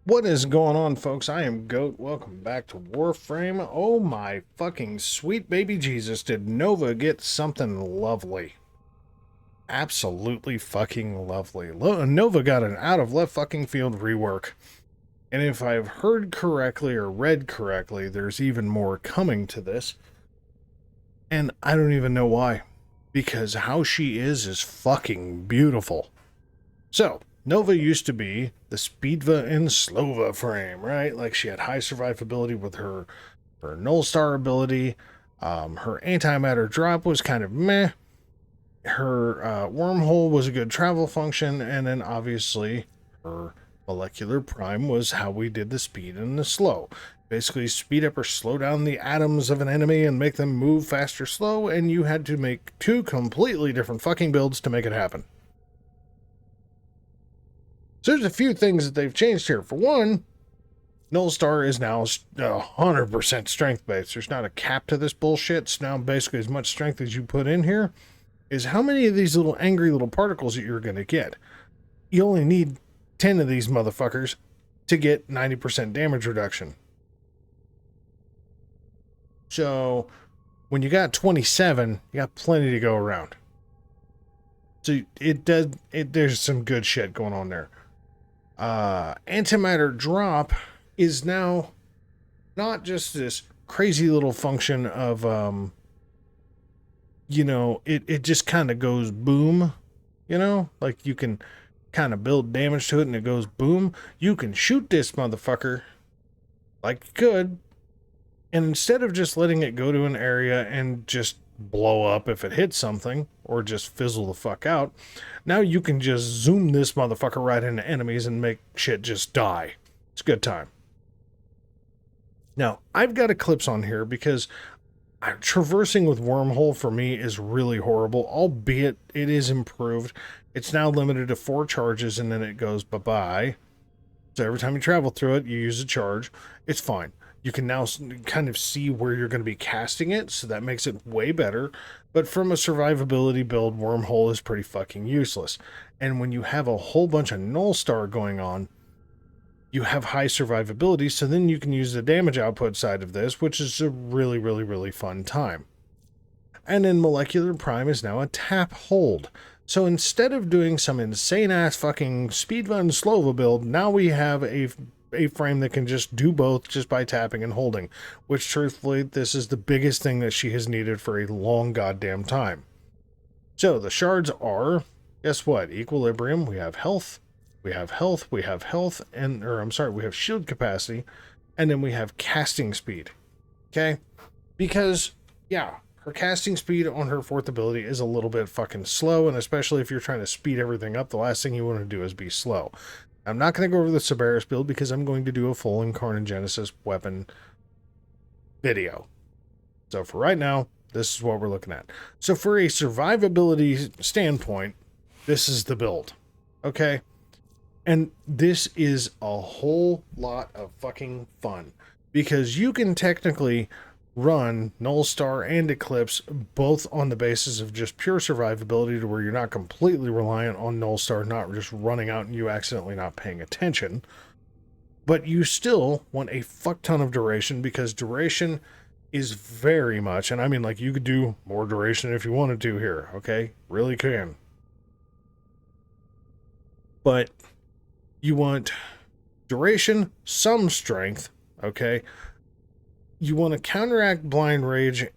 What is going on, folks? I am Goat. Welcome back to Warframe. Oh my fucking sweet baby Jesus, did Nova get something lovely. Absolutely fucking lovely. Nova got an out of left fucking field rework. And if I've heard correctly or read correctly, there's even more coming to this. And I don't even know why. Because how she is fucking beautiful. So, Nova used to be the Speedva and Slova frame, right? Like she had high survivability with her Null Star ability. Her antimatter drop was kind of meh. Her wormhole was a good travel function, and then obviously her molecular prime was how we did the speed and the slow. Basically, speed up or slow down the atoms of an enemy and make them move fast or slow, and you had to make two completely different fucking builds to make it happen. So there's a few things that they've changed here. For one, Null Star is now 100% strength based. There's not a cap to this bullshit. It's now basically as much strength as you put in here is how many of these little angry little particles that you're going to get. You only need 10 of these motherfuckers to get 90% damage reduction. So when you got 27, you got plenty to go around. So there's some good shit going on there. Antimatter drop is now not just this crazy little function of it just kind of goes boom, like you can kind of build damage to it and it goes boom. You can shoot this motherfucker like you could, and instead of just letting it go to an area and just blow up if it hits something or just fizzle the fuck out, now you can just zoom this motherfucker right into enemies and make shit just die. It's a good time. Now, I've got Eclipse on here because traversing with Wormhole for me is really horrible, albeit it is improved. It's now limited to 4 charges and then it goes bye-bye. So every time you travel through it, you use a charge. It's fine. You can now kind of see where you're going to be casting it, so that makes it way better. But from a survivability build, Wormhole is pretty fucking useless. And when you have a whole bunch of Null Star going on, you have high survivability, so then you can use the damage output side of this, which is a really, really, really fun time. And then Molecular Prime is now a tap hold. So instead of doing some insane-ass fucking speedrun Slova build, now we have a frame that can just do both just by tapping and holding, which truthfully, this is the biggest thing that she has needed for a long goddamn time. So the shards are, guess what? Equilibrium, we have health, we have health, we have health, we have shield capacity, and then we have casting speed. Okay? Because, yeah, her casting speed on her 4th ability is a little bit fucking slow, and especially if you're trying to speed everything up, the last thing you want to do is be slow. I'm not going to go over the Cerberus build because I'm going to do a full Incarnate Genesis weapon video. So for right now, this is what we're looking at. So for a survivability standpoint, this is the build. Okay? And this is a whole lot of fucking fun because you can technically run Null Star and Eclipse both on the basis of just pure survivability, to where you're not completely reliant on Null Star not just running out and you accidentally not paying attention. But you still want a fuck ton of duration, because duration is very much, and I mean, like, you could do more duration if you wanted to here, okay? Really can. But you want duration, some strength, okay? You want to counteract blind rage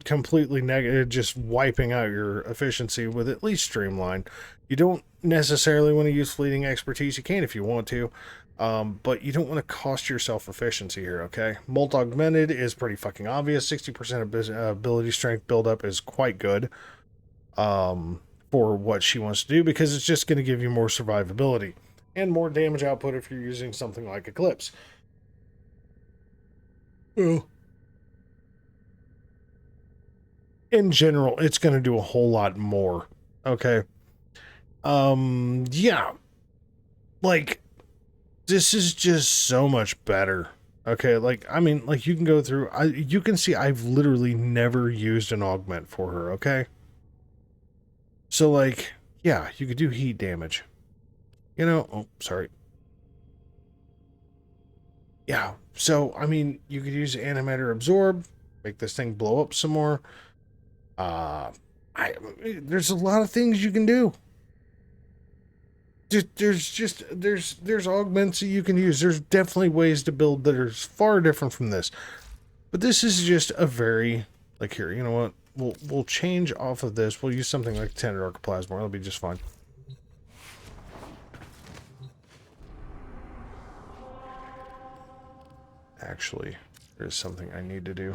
completely negative, just wiping out your efficiency with at least streamline. You don't necessarily want to use fleeting expertise. You can if you want to, but you don't want to cost yourself efficiency here, okay? Molt Augmented is pretty fucking obvious. 60% ability strength buildup is quite good for what she wants to do, because it's just going to give you more survivability and more damage output if you're using something like Eclipse. Well, in general, it's going to do a whole lot more. Okay. Yeah. Like, this is just so much better. Okay. Like, I mean, like, you can go through, you can see I've literally never used an augment for her. Okay. So, like, yeah, you could do heat damage. Oh, sorry. Yeah, so, I mean, you could use Antimatter Absorb, make this thing blow up some more. Uh, there's a lot of things you can do. There's augments that you can use. There's definitely ways to build that are far different from this. But this is just a very, like, here, you know what? We'll change off of this. We'll use something like Tended Archoplasma. That'll be just fine. Actually, there's something I need to do.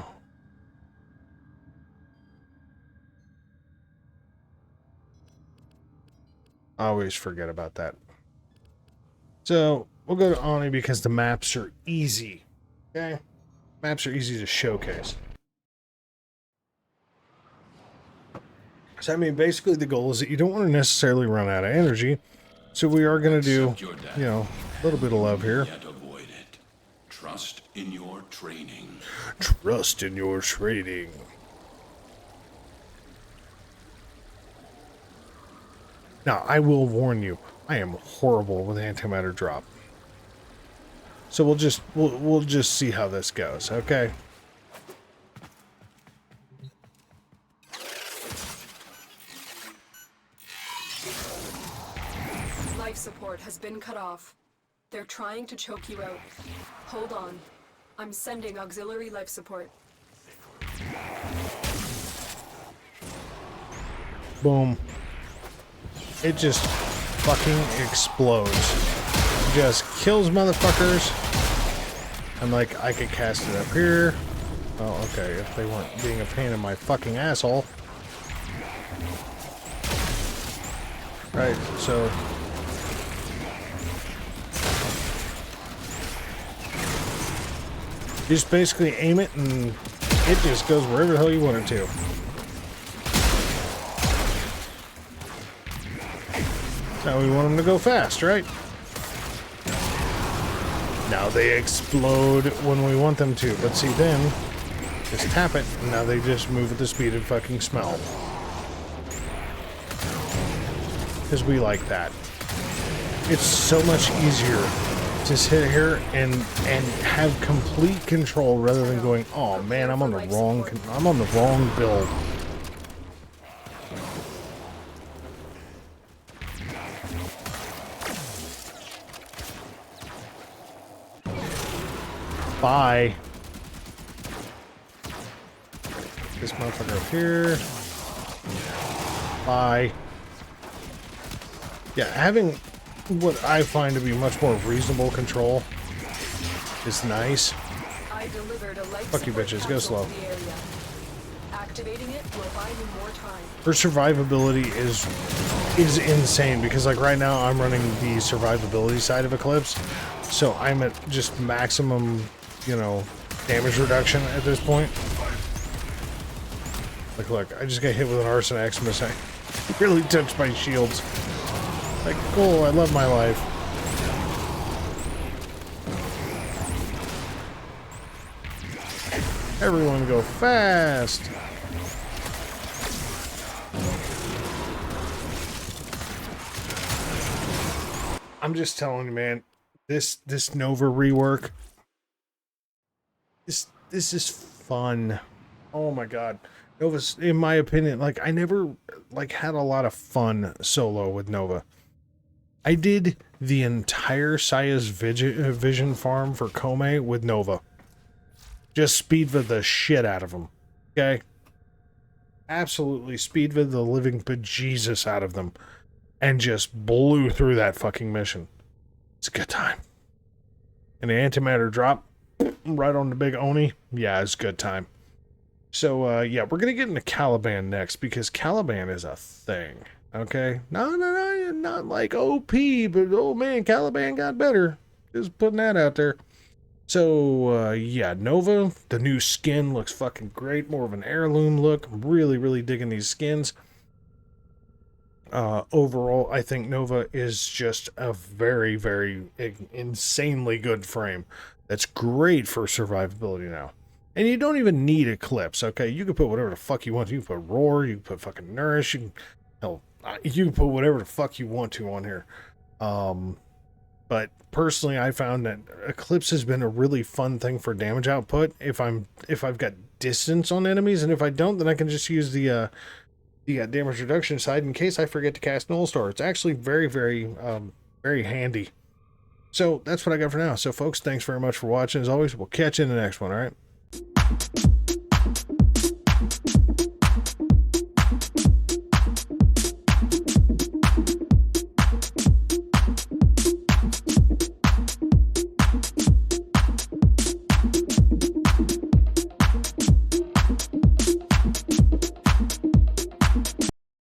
I always forget about that. So, we'll go to Ani because the maps are easy. Okay? Maps are easy to showcase. So, I mean, basically the goal is that you don't want to necessarily run out of energy. So we are going to do, you know, a little bit of love here. Trust in your training. Trust in your training. Now, I will warn you, I am horrible with antimatter drop. So we'll just see how this goes, okay? Life support has been cut off. They're trying to choke you out. Hold on. I'm sending auxiliary life support. Boom. It just fucking explodes. Just kills motherfuckers. I'm like, I could cast it up here. Oh, okay, if they weren't being a pain in my fucking asshole. Right, so... you just basically aim it and it just goes wherever the hell you want it to. Now we want them to go fast, right? Now they explode when we want them to, but see then, just tap it, and now they just move at the speed of fucking smell. Because we like that. It's so much easier to sit here and have complete control rather than going, oh man, I'm on the wrong build. Bye. This motherfucker up here. Bye. Yeah, having what I find to be much more reasonable control is nice. I delivered a life Fuck you bitches, go slow. Activating it will buy you more time. Her survivability is insane because like right now I'm running the survivability side of Eclipse. So I'm at just maximum, you know, damage reduction at this point. Like look, I just got hit with an Arson Maximus. I really touched my shields. Like, cool, I love my life. Everyone go fast. I'm just telling you, man, this Nova rework, this is fun. Oh my god. Nova's, in my opinion, like I never like had a lot of fun solo with Nova. I did the entire Saya's vision farm for Kome with Nova. Just speedvid the shit out of them. Okay? Absolutely speedvid the living bejesus out of them. And just blew through that fucking mission. It's a good time. And the antimatter drop right on the big Oni. Yeah, it's a good time. So, yeah, we're going to get into Caliban next because Caliban is a thing. Okay? No, not like OP, but oh man, Caliban got better. Just putting that out there. So, yeah, Nova, the new skin looks fucking great. More of an heirloom look. I'm really digging these skins. Overall, I think Nova is just a very insanely good frame. That's great for survivability now. And you don't even need Eclipse, okay? You can put whatever the fuck you want to. You can put Roar, you can put fucking Nourish, you can put whatever the fuck you want to on here. But personally, I found that Eclipse has been a really fun thing for damage output if I've got distance on enemies, and if I don't, then I can just use the damage reduction side in case I forget to cast Null Star. It's actually very, very, very handy. So that's what I got for now. So folks, thanks very much for watching. As always, we'll catch you in the next one, all right?